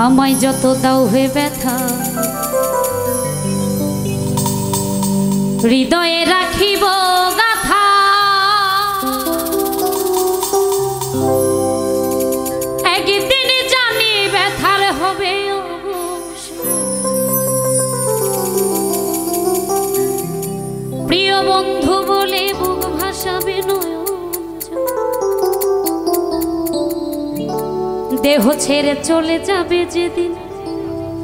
আমায় যত দাও হে ব্যথা হৃদয়ে রাখিব গাথা একদিন জানি ব্যথার হবে প্রিয় বন্ধু বলে বুক ভাসাবে দেহ ছেড়ে চলে যাবে যেদিন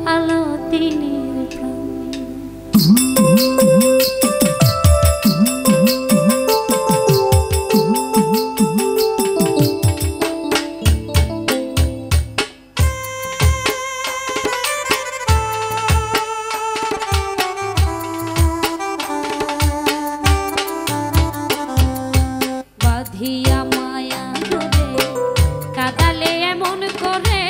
আলাদিনের প্রাণ বাঁধিয়া মায়া ধরে কাদালে এমন করে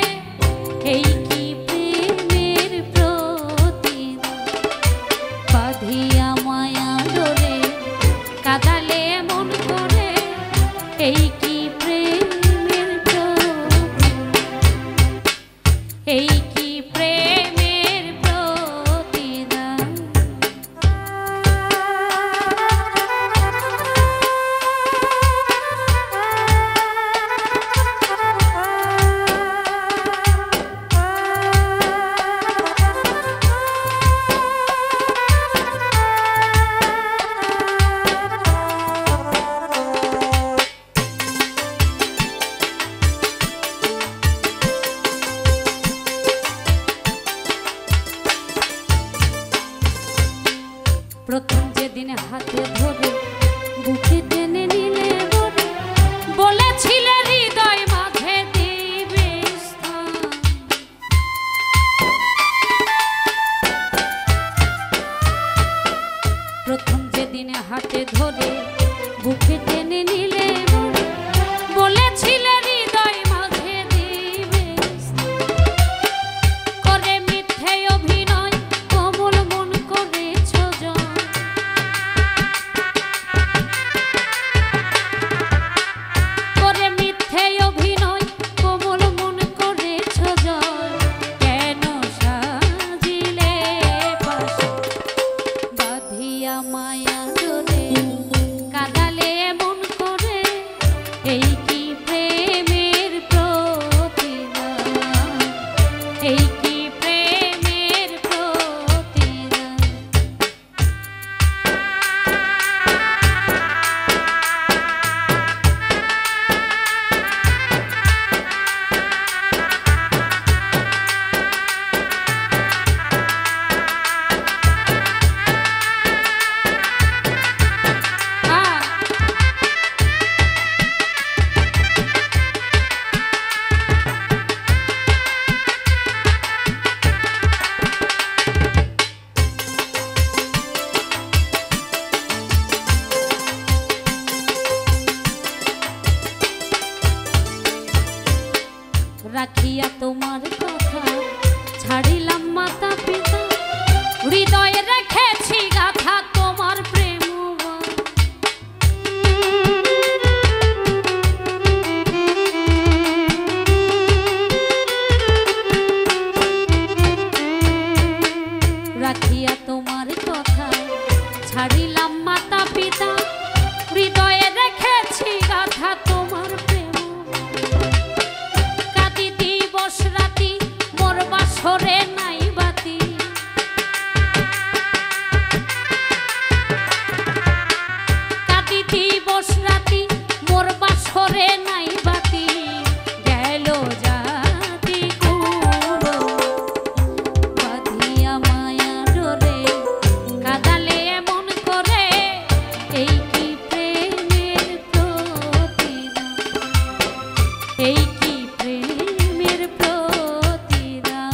এই কি প্রেমের প্রতিদান বাঁধিয়া মায়া ধরে কাদালে এমন করে এই কি প্রেমের প্রতিদান এই কি প্রেমের প্রতিদান প্রথম যেদিন হাতে ধরে বুকে টেনে নিলে বলেছিলে হৃদয় মাঝে দিবে স্থান প্রথম যেদিন হাতে ধরে বুকে টেনে নিলে বলেছিলে হৃদয় মাঝে দিবে করে মিথ্যে অভিনয় কোমল মন করেছ করে মিথ্যে অভিনয় কোমল মন করেছ কেন সাজিলে পাশে বাঁধিয়া মায়া ধরে কাদালে এমন করে এই কি প্রেমের প্রতিদান এই কি প্রেমের প্রতিদান রাখিয়া তোমার কথা ছাড়িলাম মাতা পিতা হৃদয়ে রেখেছি গাথা তোমার প্রেম রাখিয়া তোমার কথা ছাড়িলাম মাতা পিতা হৃদয়ে রেখেছি গাথা তোমার প্রেম রাতি মোর বাসরে নাই বাতি কাটি দিবস রাতি মোর বাসরে নাই বাতি গেল জাতি কুড়ো বাঁধিয়া মায়া ডোরে কাদালে এমন করে এই কি প্রেমের প্রতিদান এই কি প্রেমের প্রতিদান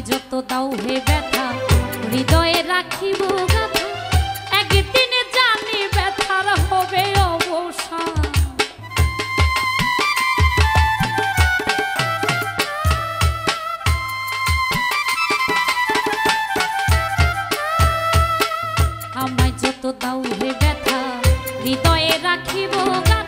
যত দাও হে ব্যথা হৃদয়ে রাখিব গাথা একদিন জানি ব্যথার হবে অবসান আমায় যত দাও হে ব্যথা হৃদয়ে রাখিব গাথা